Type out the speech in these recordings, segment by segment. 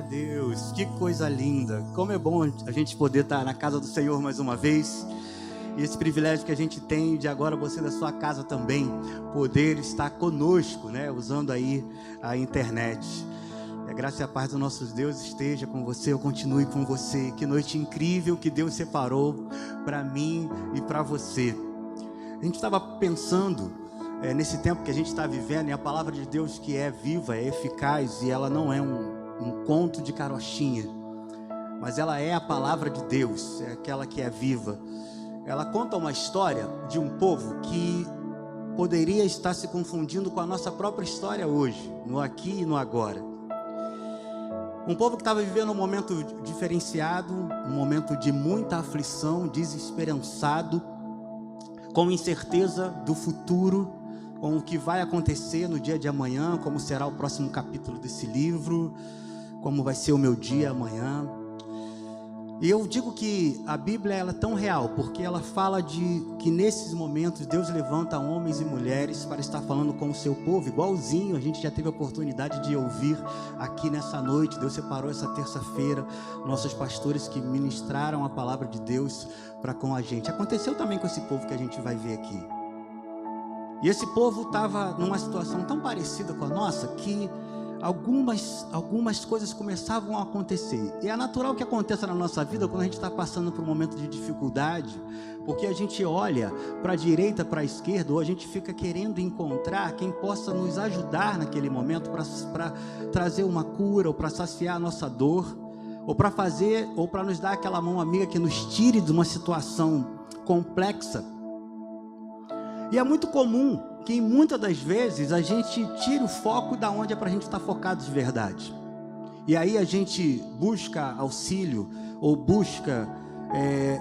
Deus, que coisa linda. Como é bom a gente poder estar na casa do Senhor mais uma vez. E esse privilégio que a gente tem de agora você da sua casa também poder estar conosco, né? Usando aí a internet. Que a graça e a paz do nosso Deus esteja com você, eu continue com você. Que noite incrível que Deus separou para mim e para você. A gente estava pensando nesse tempo que a gente está vivendo, e a palavra de Deus que é viva, é eficaz, e ela não é um conto de carochinha, mas ela é a palavra de Deus, é aquela que é viva. Ela conta uma história de um povo que poderia estar se confundindo com a nossa própria história hoje, no aqui e no agora. Um povo que estava vivendo um momento diferenciado, um momento de muita aflição, desesperançado, com incerteza do futuro, com o que vai acontecer no dia de amanhã, como será o próximo capítulo desse livro, como vai ser o meu dia amanhã. E eu digo que a Bíblia ela é tão real, porque ela fala de que nesses momentos Deus levanta homens e mulheres para estar falando com o seu povo, igualzinho a gente já teve a oportunidade de ouvir aqui nessa noite. Deus separou essa terça-feira nossos pastores que ministraram a palavra de Deus para com a gente. Aconteceu também com esse povo que a gente vai ver aqui. E esse povo estava numa situação tão parecida com a nossa que algumas coisas começavam a acontecer. E é natural que aconteça na nossa vida quando a gente está passando por um momento de dificuldade, porque a gente olha para a direita, para a esquerda, ou a gente fica querendo encontrar quem possa nos ajudar naquele momento para trazer uma cura, ou para saciar a nossa dor, ou para fazer, ou para nos dar aquela mão amiga que nos tire de uma situação complexa. E é muito comum que muitas das vezes a gente tira o foco da onde é para a gente estar focado de verdade. E aí a gente busca auxílio ou busca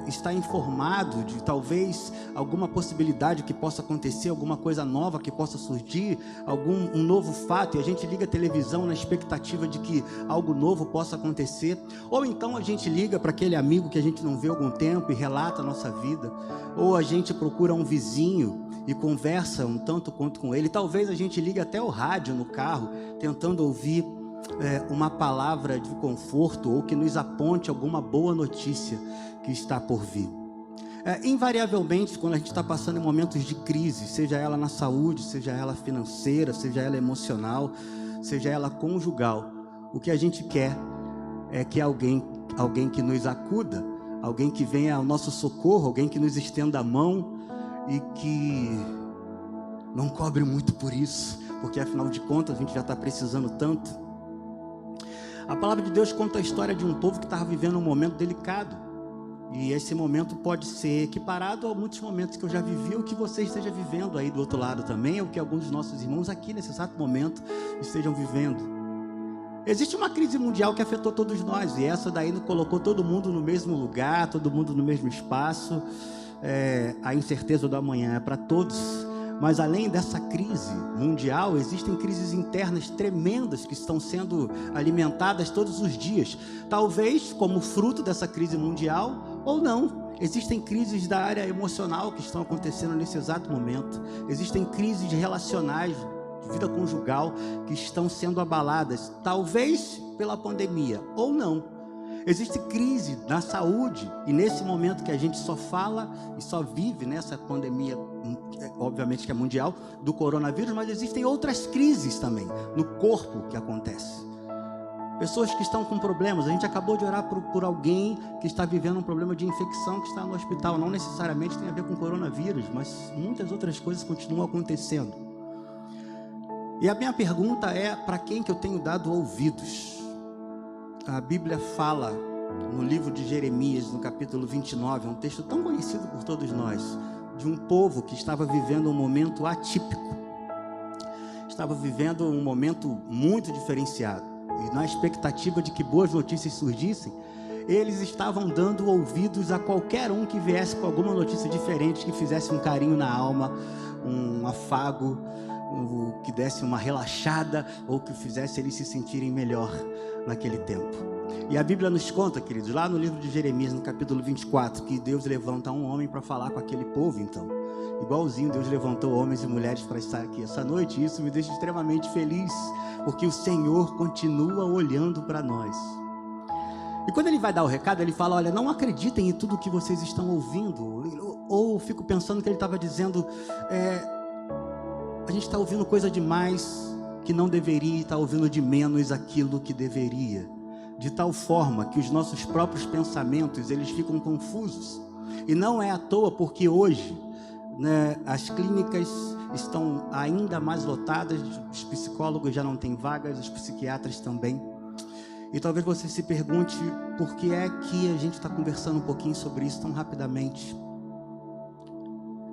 estar informado de talvez alguma possibilidade que possa acontecer, alguma coisa nova que possa surgir, um novo fato, e a gente liga a televisão na expectativa de que algo novo possa acontecer. Ou então a gente liga para aquele amigo que a gente não vê há algum tempo e relata a nossa vida. Ou a gente procura um vizinho e conversa um tanto quanto com ele. Talvez a gente ligue até o rádio no carro, tentando ouvir uma palavra de conforto ou que nos aponte alguma boa notícia que está por vir. Invariavelmente, quando a gente está passando em momentos de crise, seja ela na saúde, seja ela financeira, seja ela emocional, seja ela conjugal, o que a gente quer é que alguém que nos acuda, alguém que venha ao nosso socorro, alguém que nos estenda a mão e que não cobre muito por isso, porque afinal de contas a gente já está precisando tanto. A palavra de Deus conta a história de um povo que estava vivendo um momento delicado, e esse momento pode ser equiparado a muitos momentos que eu já vivi, ou que você esteja vivendo aí do outro lado também, ou que alguns dos nossos irmãos aqui nesse exato momento estejam vivendo. Existe uma crise mundial que afetou todos nós, e essa daí não colocou todo mundo no mesmo lugar, todo mundo no mesmo espaço. A incerteza do amanhã é para todos. Mas além dessa crise mundial, existem crises internas tremendas que estão sendo alimentadas todos os dias. Talvez como fruto dessa crise mundial, ou não. Existem crises da área emocional que estão acontecendo nesse exato momento. Existem crises relacionais, de vida conjugal, que estão sendo abaladas. Talvez pela pandemia, ou não. Existe crise na saúde, e nesse momento que a gente só fala e só vive nessa pandemia, obviamente que é mundial, do coronavírus, mas existem outras crises também no corpo que acontece. Pessoas que estão com problemas. A gente acabou de orar por alguém que está vivendo um problema de infecção, que está no hospital. Não necessariamente tem a ver com coronavírus, mas muitas outras coisas continuam acontecendo. E a minha pergunta é: para quem que eu tenho dado ouvidos? A Bíblia fala no livro de Jeremias, no capítulo 29, um texto tão conhecido por todos nós, de um povo que estava vivendo um momento atípico, estava vivendo um momento muito diferenciado, e na expectativa de que boas notícias surgissem, eles estavam dando ouvidos a qualquer um que viesse com alguma notícia diferente, que fizesse um carinho na alma, um afago, que desse uma relaxada, ou que fizesse eles se sentirem melhor naquele tempo. E a Bíblia nos conta, queridos, lá no livro de Jeremias, no capítulo 24, que Deus levanta um homem para falar com aquele povo, então. Igualzinho Deus levantou homens e mulheres para estar aqui essa noite, e isso me deixa extremamente feliz, porque o Senhor continua olhando para nós. E quando ele vai dar o recado, ele fala, olha, não acreditem em tudo que vocês estão ouvindo. Ou fico pensando que ele estava dizendo, a gente está ouvindo coisa demais que não deveria, está ouvindo de menos aquilo que deveria. De tal forma que os nossos próprios pensamentos, eles ficam confusos. E não é à toa, porque hoje, né, as clínicas estão ainda mais lotadas, os psicólogos já não têm vagas, os psiquiatras também. E talvez você se pergunte por que é que a gente está conversando um pouquinho sobre isso tão rapidamente.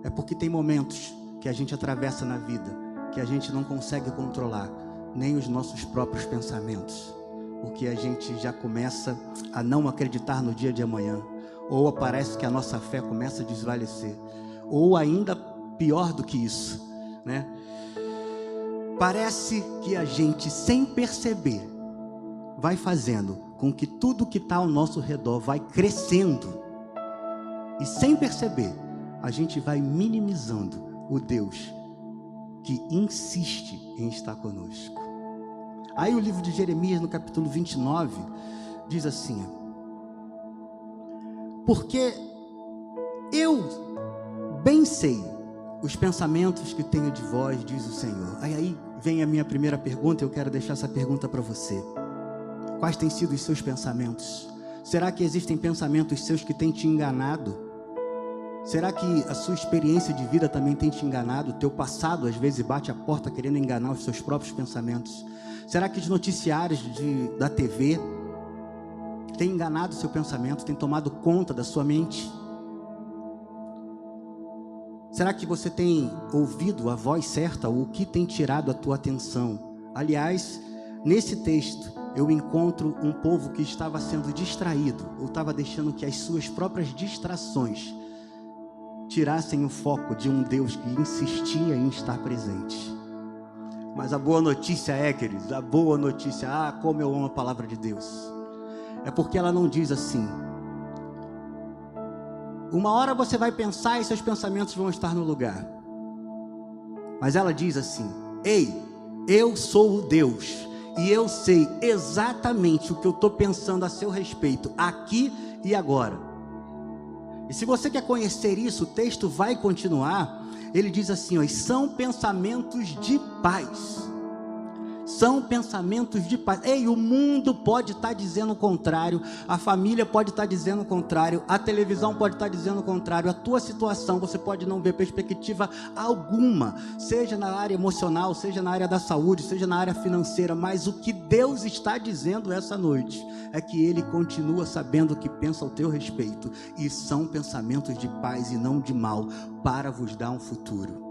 É porque tem momentos que a gente atravessa na vida que a gente não consegue controlar nem os nossos próprios pensamentos, porque a gente já começa a não acreditar no dia de amanhã, ou parece que a nossa fé começa a desvalecer, ou ainda pior do que isso, né? Parece que a gente, sem perceber, vai fazendo com que tudo que está ao nosso redor vai crescendo, e sem perceber, a gente vai minimizando o Deus que insiste em estar conosco. Aí o livro de Jeremias, no capítulo 29, diz assim, porque eu bem sei os pensamentos que tenho de vós, diz o Senhor. Aí vem a minha primeira pergunta, eu quero deixar essa pergunta para você. Quais têm sido os seus pensamentos? Será que existem pensamentos seus que têm te enganado? Será que a sua experiência de vida também tem te enganado? O teu passado às vezes bate a porta querendo enganar os seus próprios pensamentos? Será que os noticiários da TV têm enganado o seu pensamento, têm tomado conta da sua mente? Será que você tem ouvido a voz certa ou o que tem tirado a tua atenção? Aliás, nesse texto eu encontro um povo que estava sendo distraído, ou estava deixando que as suas próprias distrações tirassem o foco de um Deus que insistia em estar presente. Mas a boa notícia é, queridos, a boa notícia, como eu amo a palavra de Deus, é porque ela não diz assim, uma hora você vai pensar e seus pensamentos vão estar no lugar, mas ela diz assim, ei, eu sou o Deus, e eu sei exatamente o que eu estou pensando a seu respeito, aqui e agora. E se você quer conhecer isso, o texto vai continuar. Ele diz assim, ó, são pensamentos de paz. São pensamentos de paz. Ei, o mundo pode estar dizendo o contrário, a família pode estar dizendo o contrário, a televisão pode estar dizendo o contrário, a tua situação, você pode não ver perspectiva alguma, seja na área emocional, seja na área da saúde, seja na área financeira, mas o que Deus está dizendo essa noite é que Ele continua sabendo o que pensa ao teu respeito, e são pensamentos de paz e não de mal, para vos dar um futuro.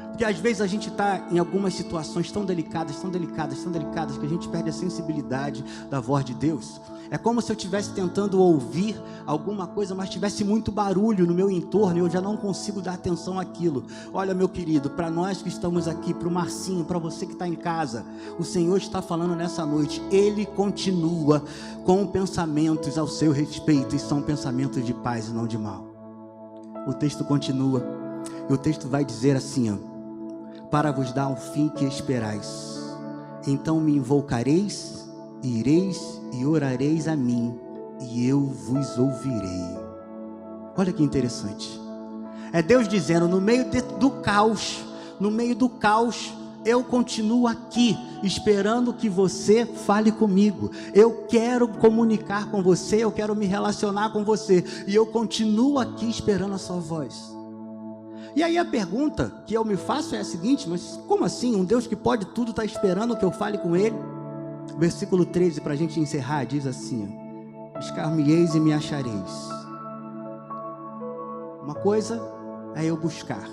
Porque às vezes a gente está em algumas situações tão delicadas, que a gente perde a sensibilidade da voz de Deus. É como se eu estivesse tentando ouvir alguma coisa, mas tivesse muito barulho no meu entorno e eu já não consigo dar atenção àquilo. Olha, meu querido, para nós que estamos aqui, para o Marcinho, para você que está em casa, o Senhor está falando nessa noite, Ele continua com pensamentos ao seu respeito, e são pensamentos de paz e não de mal. O texto continua, e o texto vai dizer assim, ó, para vos dar um fim que esperais, então me invocareis, ireis e orareis a mim, e eu vos ouvirei. Olha que interessante, é Deus dizendo, no meio do caos, eu continuo aqui, esperando que você fale comigo, eu quero comunicar com você, eu quero me relacionar com você, e eu continuo aqui esperando a sua voz. E aí a pergunta que eu me faço é a seguinte, mas como assim? Um Deus que pode tudo está esperando que eu fale com Ele? Versículo 13, para a gente encerrar, diz assim, buscar-me-eis e me achareis. Uma coisa é eu buscar.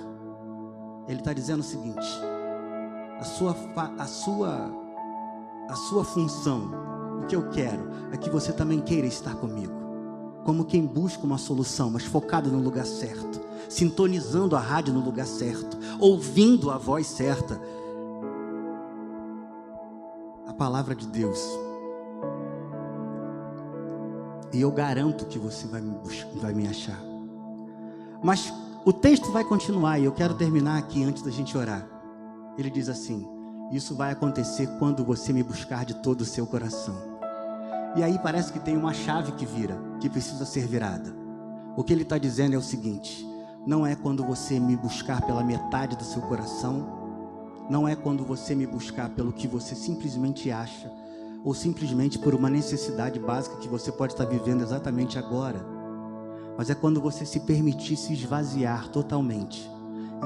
Ele está dizendo o seguinte, a sua função, o que eu quero é que você também queira estar comigo, como quem busca uma solução, mas focado no lugar certo, sintonizando a rádio no lugar certo, ouvindo a voz certa. A palavra de Deus, E eu garanto que você vai me achar. Mas o texto vai continuar e eu quero terminar aqui antes da gente orar. Ele diz assim: isso vai acontecer quando você me buscar de todo o seu coração. E aí parece que tem uma chave que vira, que precisa ser virada. O que ele está dizendo é o seguinte: não é quando você me buscar pela metade do seu coração, não é quando você me buscar pelo que você simplesmente acha, ou simplesmente por uma necessidade básica que você pode estar vivendo exatamente agora, mas é quando você se permitir se esvaziar totalmente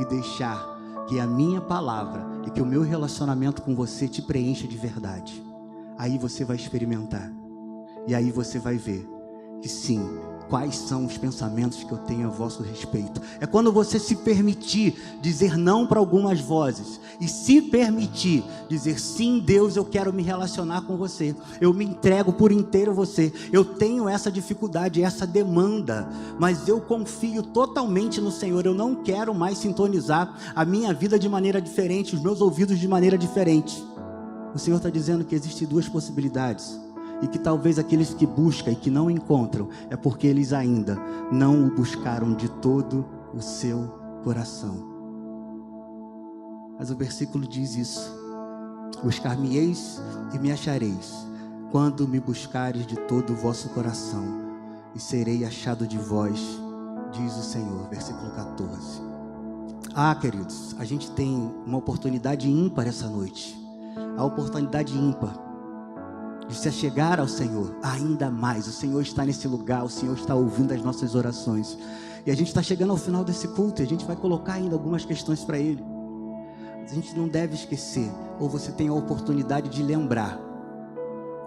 e deixar que a minha palavra e que o meu relacionamento com você te preencha de verdade. Aí você vai experimentar, e aí você vai ver que sim, quais são os pensamentos que eu tenho a vosso respeito. É quando você se permitir dizer não para algumas vozes e se permitir dizer sim, Deus, eu quero me relacionar com você, eu me entrego por inteiro a você, eu tenho essa dificuldade, essa demanda, mas eu confio totalmente no Senhor, eu não quero mais sintonizar a minha vida de maneira diferente, os meus ouvidos de maneira diferente. O Senhor está dizendo que existem duas possibilidades, e que talvez aqueles que buscam e que não encontram, é porque eles ainda não o buscaram de todo o seu coração. Mas o versículo diz isso: buscar-me-eis e me achareis, quando me buscares de todo o vosso coração, e serei achado de vós, diz o Senhor. Versículo 14. Queridos, a gente tem uma oportunidade ímpar essa noite, a oportunidade ímpar de se achegar ao Senhor ainda mais. O Senhor está nesse lugar, o Senhor está ouvindo as nossas orações, e a gente está chegando ao final desse culto, e a gente vai colocar ainda algumas questões para Ele. Mas a gente não deve esquecer, ou você tem a oportunidade de lembrar,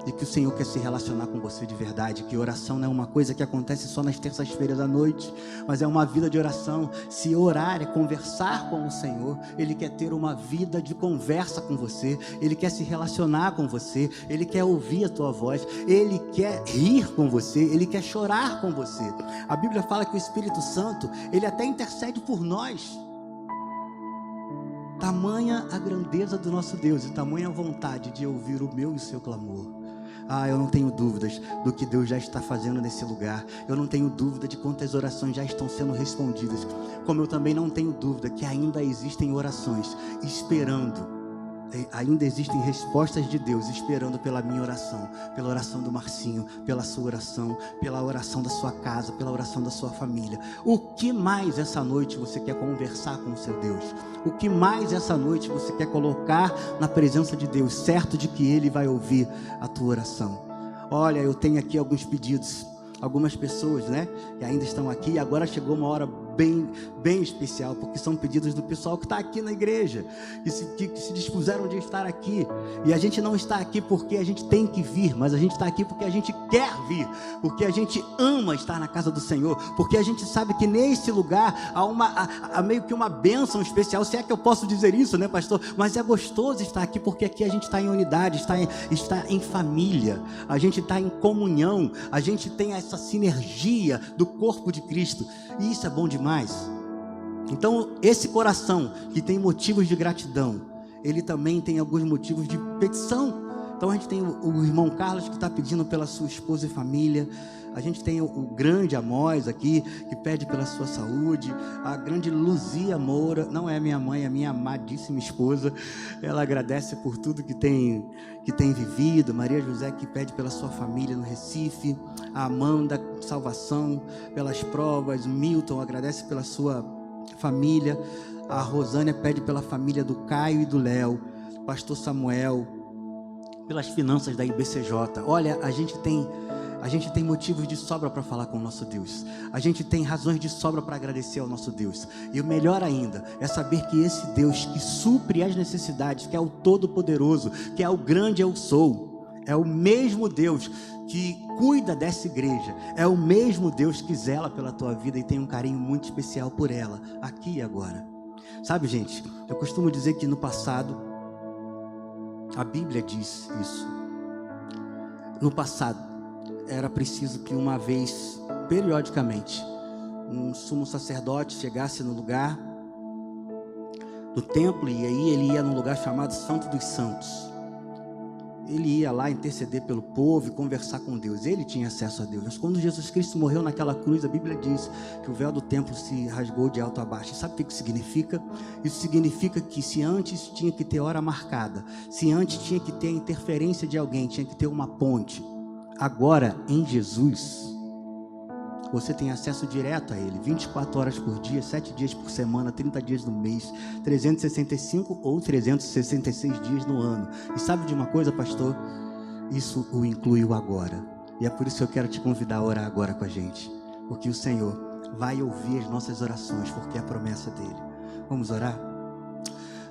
de que o Senhor quer se relacionar com você de verdade, que oração não é uma coisa que acontece só nas terças-feiras à noite, mas é uma vida de oração. Se orar é conversar com o Senhor, Ele quer ter uma vida de conversa com você, Ele quer se relacionar com você, Ele quer ouvir a tua voz, Ele quer rir com você, Ele quer chorar com você. A Bíblia fala que o Espírito Santo, Ele até intercede por nós. Tamanha a grandeza do nosso Deus e tamanha a vontade de ouvir o meu e o seu clamor. Eu não tenho dúvidas do que Deus já está fazendo nesse lugar. Eu não tenho dúvida de quantas orações já estão sendo respondidas. Como eu também não tenho dúvida que ainda existem orações esperando. Ainda existem respostas de Deus esperando pela minha oração, pela oração do Marcinho, pela sua oração, pela oração da sua casa, pela oração da sua família. O que mais essa noite você quer conversar com o seu Deus? O que mais essa noite você quer colocar na presença de Deus, certo de que Ele vai ouvir a tua oração? Olha, eu tenho aqui alguns pedidos, algumas pessoas, que ainda estão aqui, e agora chegou uma hora bem especial, porque são pedidos do pessoal que está aqui na igreja, que se dispuseram de estar aqui, e a gente não está aqui porque a gente tem que vir, mas a gente está aqui porque a gente quer vir, porque a gente ama estar na casa do Senhor, porque a gente sabe que nesse lugar há meio que uma bênção especial, se é que eu posso dizer isso, pastor? Mas é gostoso estar aqui, porque aqui a gente está em unidade, está em família, a gente está em comunhão, a gente tem essa sinergia do corpo de Cristo, e isso é bom demais. Então esse coração que tem motivos de gratidão, ele também tem alguns motivos de petição. Então a gente tem o irmão Carlos que está pedindo pela sua esposa e família. A gente tem o grande Amós aqui, que pede pela sua saúde. A grande Luzia Moura, não é minha mãe, é minha amadíssima esposa. Ela agradece por tudo que tem vivido. Maria José, que pede pela sua família no Recife. A Amanda, salvação pelas provas. O Milton agradece pela sua família. A Rosânia pede pela família do Caio e do Léo. Pastor Samuel, pelas finanças da IBCJ. Olha, a gente tem motivos de sobra para falar com o nosso Deus. A gente tem razões de sobra para agradecer ao nosso Deus. E o melhor ainda é saber que esse Deus que supre as necessidades, que é o Todo-Poderoso, que é o grande eu sou, é o mesmo Deus que cuida dessa igreja, é o mesmo Deus que zela pela tua vida e tem um carinho muito especial por ela, aqui e agora. Sabe, gente, eu costumo dizer que no passado, a Bíblia diz isso, no passado era preciso que uma vez, periodicamente, um sumo sacerdote chegasse no lugar do templo, e aí ele ia num lugar chamado Santo dos Santos, ele ia lá interceder pelo povo e conversar com Deus. Ele tinha acesso a Deus. Mas quando Jesus Cristo morreu naquela cruz, a Bíblia diz que o véu do templo se rasgou de alto a baixo. E sabe o que isso significa? Isso significa que se antes tinha que ter hora marcada, se antes tinha que ter a interferência de alguém, tinha que ter uma ponte, agora em Jesus você tem acesso direto a Ele, 24 horas por dia, 7 dias por semana, 30 dias no mês, 365 ou 366 dias no ano. E sabe de uma coisa, pastor? Isso o inclui o agora. E é por isso que eu quero te convidar a orar agora com a gente, porque o Senhor vai ouvir as nossas orações, porque é a promessa dEle. Vamos orar?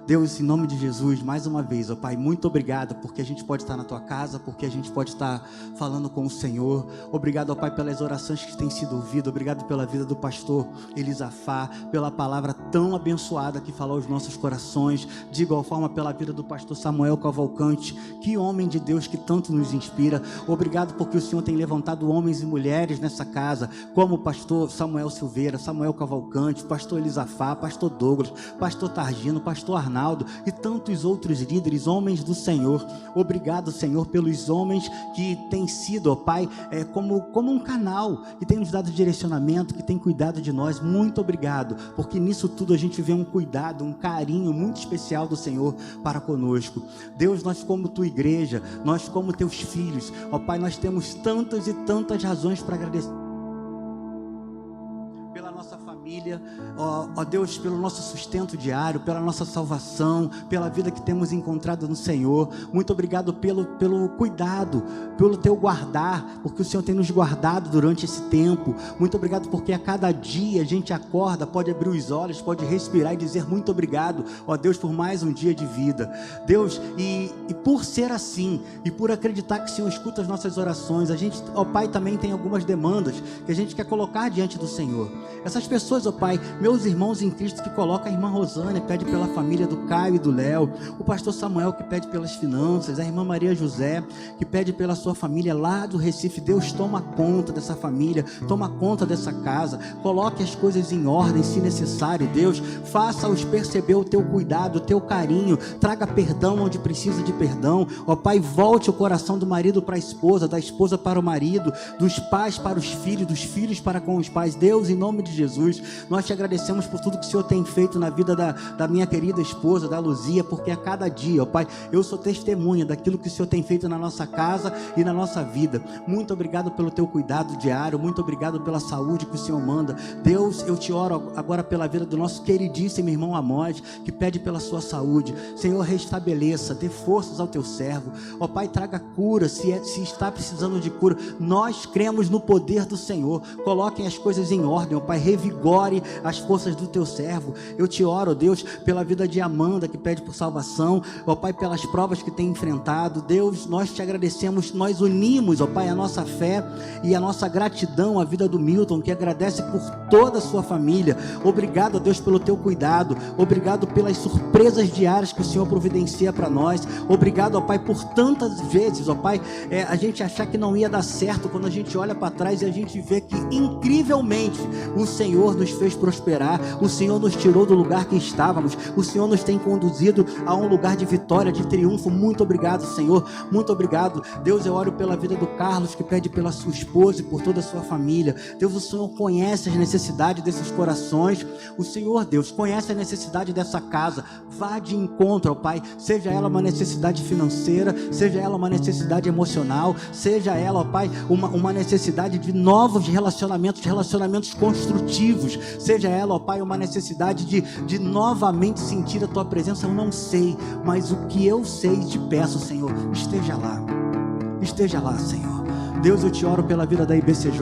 Deus, em nome de Jesus, mais uma vez, ó Pai, muito obrigado, porque a gente pode estar na Tua casa, porque a gente pode estar falando com o Senhor. Obrigado, ó Pai, pelas orações que têm sido ouvidas. Obrigado pela vida do pastor Elisafá, pela palavra tão abençoada que falou aos nossos corações. De igual forma, pela vida do pastor Samuel Cavalcante, que homem de Deus que tanto nos inspira. Obrigado porque o Senhor tem levantado homens e mulheres nessa casa, como o pastor Samuel Silveira, Samuel Cavalcante, pastor Elisafá, pastor Douglas, pastor Targino, pastor Arnaldo e tantos outros líderes, homens do Senhor. Obrigado, Senhor, pelos homens que têm sido, ó Pai, como um canal, que tem nos dado direcionamento, que tem cuidado de nós. Muito obrigado, porque nisso tudo a gente vê um cuidado, um carinho muito especial do Senhor para conosco. Deus, nós como Tua igreja, nós como Teus filhos, ó Pai, nós temos tantas e tantas razões para agradecer pela nossa família, ó Deus, pelo nosso sustento diário, pela nossa salvação, pela vida que temos encontrado no Senhor. Muito obrigado pelo cuidado, pelo Teu guardar, porque o Senhor tem nos guardado durante esse tempo. Muito obrigado porque a cada dia a gente acorda, pode abrir os olhos, pode respirar e dizer muito obrigado, ó Deus, por mais um dia de vida. Deus, e por ser assim, e por acreditar que o Senhor escuta as nossas orações, a gente, ó Pai, também tem algumas demandas que a gente quer colocar diante do Senhor. Essas pessoas, ó Pai, meus irmãos em Cristo, que colocam a irmã Rosânia, pede pela família do Caio e do Léo, o pastor Samuel, que pede pelas finanças, a irmã Maria José, que pede pela sua família lá do Recife. Deus, toma conta dessa família, toma conta dessa casa, coloque as coisas em ordem, se necessário. Deus, faça-os perceber o Teu cuidado, o Teu carinho, traga perdão onde precisa de perdão, ó Pai, volte o coração do marido para a esposa, da esposa para o marido, dos pais para os filhos, dos filhos para com os pais. Deus, em nome de Jesus, nós te agradecemos por tudo que o Senhor tem feito na vida da minha querida esposa, da Luzia, porque a cada dia, ó Pai, eu sou testemunha daquilo que o Senhor tem feito na nossa casa e na nossa vida. Muito obrigado pelo Teu cuidado diário, muito obrigado pela saúde que o Senhor manda. Deus, eu te oro agora pela vida do nosso queridíssimo irmão Amós, que pede pela sua saúde. Senhor, restabeleça, dê forças ao Teu servo, ó Pai, traga cura, se está precisando de cura. Nós cremos no poder do Senhor. Coloquem as coisas em ordem, ó Pai, revigore as forças do Teu servo. Eu te oro, Deus, pela vida de Amanda, que pede por salvação, ó Pai, pelas provas que tem enfrentado. Deus, nós te agradecemos, nós unimos, ó Pai, a nossa fé e a nossa gratidão à vida do Milton, que agradece por toda a sua família. Obrigado, Deus, pelo Teu cuidado, obrigado pelas surpresas diárias que o Senhor providencia para nós. Obrigado, ó Pai, por tantas vezes, ó Pai, a gente achar que não ia dar certo, quando a gente olha para trás e a gente vê que incrivelmente o Senhor nos fez prosperar, o Senhor nos tirou do lugar que estávamos, o Senhor nos tem conduzido a um lugar de vitória, de triunfo. Muito obrigado, Senhor, muito obrigado. Deus, eu oro pela vida do Carlos, que pede pela sua esposa e por toda a sua família. Deus, o Senhor conhece as necessidades desses corações, o Senhor, Deus, conhece a necessidade dessa casa. Vá de encontro, ó Pai, seja ela uma necessidade financeira, seja ela uma necessidade emocional, seja ela, ó Pai, uma necessidade de novos relacionamentos construtivos, seja ela, ó Pai, uma necessidade de novamente sentir a Tua presença. Eu não sei, mas o que eu sei e te peço, Senhor, esteja lá, Senhor. Deus, eu te oro pela vida da IBCJ,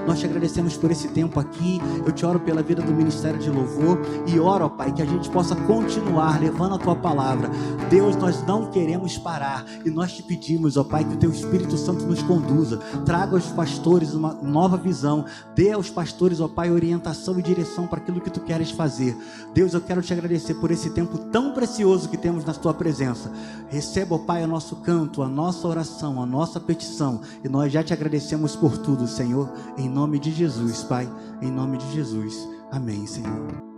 nós te agradecemos por esse tempo aqui. Eu te oro pela vida do Ministério de Louvor e oro, ó Pai, que a gente possa continuar levando a Tua palavra. Deus, nós não queremos parar e nós te pedimos, ó Pai, que o Teu Espírito Santo nos conduza, traga aos pastores uma nova visão, dê aos pastores, ó Pai, orientação e direção para aquilo que Tu queres fazer. Deus, eu quero te agradecer por esse tempo tão precioso que temos na Tua presença. Receba, ó Pai, o nosso canto, a nossa oração, a nossa petição, e nós já te agradecemos por tudo, Senhor, em nome de Jesus, Pai, em nome de Jesus. Amém, Senhor.